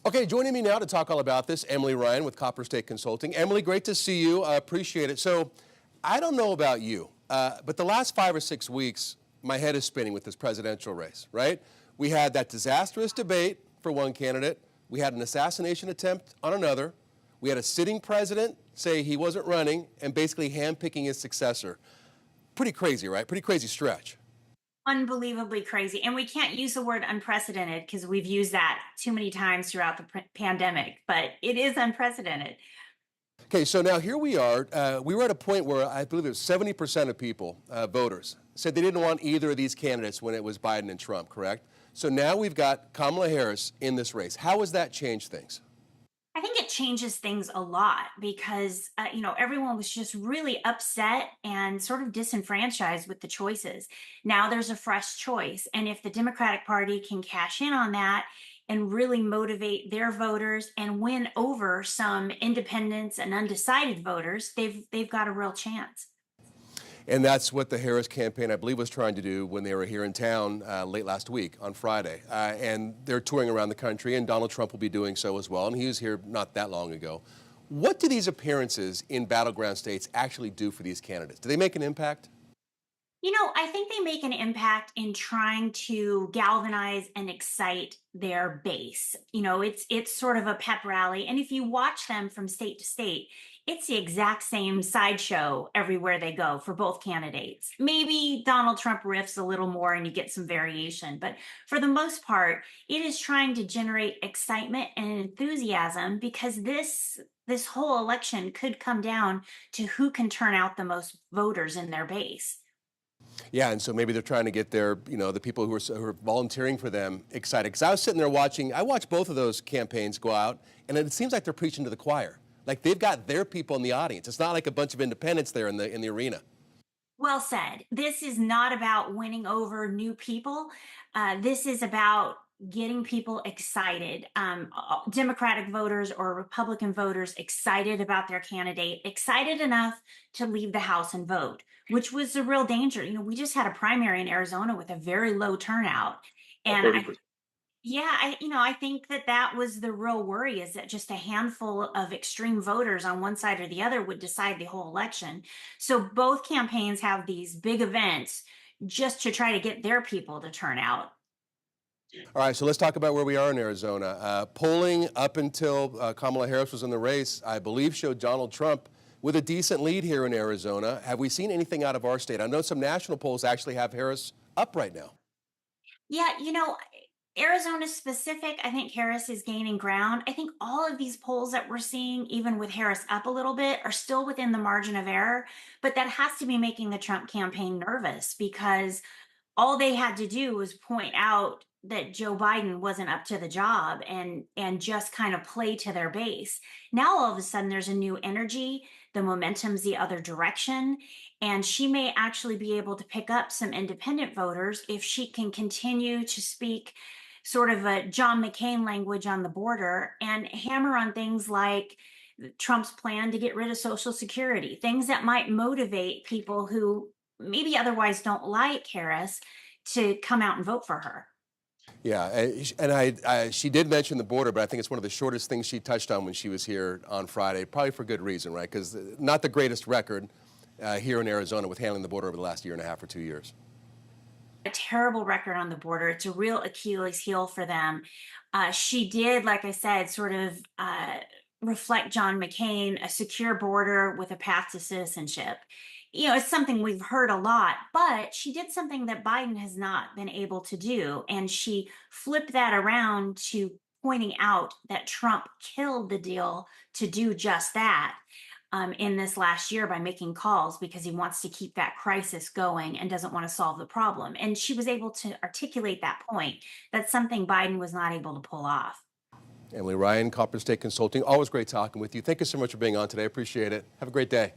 Okay, joining me now to talk all about this, Emily Ryan with Copper State Consulting. Emily, great to see you. I appreciate it. So, I don't know about you, but the last 5 or 6 weeks, my head is spinning with this presidential race, right? We had that disastrous debate for one candidate. We had an assassination attempt on another. We had a sitting president say he wasn't running and basically handpicking his successor. Pretty crazy, right? Pretty crazy stretch. Unbelievably crazy. And we can't use the word unprecedented because we've used that too many times throughout the pandemic, but it is unprecedented. Okay, so now here we are. We were at a point where I believe it was 70% of people, voters, said they didn't want either of these candidates when it was Biden and Trump, correct? So now we've got Kamala Harris in this race. How has that changed things? I think it changes things a lot because, everyone was just really upset and sort of disenfranchised with the choices. Now there's a fresh choice. And if the Democratic Party can cash in on that and really motivate their voters and win over some independents and undecided voters, they've got a real chance. And that's what the Harris campaign, I believe, was trying to do when they were here in town late last week on Friday. And they're touring around the country, and Donald Trump will be doing so as well. And he was here not that long ago. What do these appearances in battleground states actually do for these candidates? Do they make an impact? I think they make an impact in trying to galvanize and excite their base. It's sort of a pep rally. And if you watch them from state to state, it's the exact same sideshow everywhere they go for both candidates. Maybe Donald Trump riffs a little more and you get some variation, but for the most part, it is trying to generate excitement and enthusiasm because this whole election could come down to who can turn out the most voters in their base. Yeah, and so maybe they're trying to get the people who are volunteering for them excited. Because I was sitting there I watched both of those campaigns go out, and it seems like they're preaching to the choir. Like they've got their people in the audience. It's not like a bunch of independents there in the arena. Well said. This is not about winning over new people. This is about getting people excited, Democratic voters or Republican voters excited about their candidate, excited enough to leave the House and vote, which was a real danger. We just had a primary in Arizona with a very low turnout. At And I 30%. yeah, I think that was the real worry is that just a handful of extreme voters on one side or the other would decide the whole election. So both campaigns have these big events just to try to get their people to turn out. All right, so let's talk about where we are in Arizona. Polling up until Kamala Harris was in the race, I believe, showed Donald Trump with a decent lead here in Arizona. Have we seen anything out of our state? I know some national polls actually have Harris up right now. Yeah, Arizona specific, I think Harris is gaining ground. I think all of these polls that we're seeing, even with Harris up a little bit, are still within the margin of error. But that has to be making the Trump campaign nervous because all they had to do was point out that Joe Biden wasn't up to the job and just kind of play to their base. Now all of a sudden there's a new energy, the momentum's the other direction, and she may actually be able to pick up some independent voters if she can continue to speak sort of a John McCain language on the border and hammer on things like Trump's plan to get rid of Social Security, things that might motivate people who maybe otherwise don't like Harris to come out and vote for her. Yeah, she did mention the border, but I think it's one of the shortest things she touched on when she was here on Friday, probably for good reason, right? Because not the greatest record here in Arizona with handling the border over the last year and a half or 2 years. A terrible record on the border. It's a real Achilles heel for them. She did, like I said, sort of reflect John McCain, a secure border with a path to citizenship. It's something we've heard a lot, but she did something that Biden has not been able to do. And she flipped that around to pointing out that Trump killed the deal to do just that in this last year by making calls because he wants to keep that crisis going and doesn't want to solve the problem. And she was able to articulate that point. That's something Biden was not able to pull off. Emily Ryan, Copper State Consulting, always great talking with you. Thank you so much for being on today. I appreciate it. Have a great day.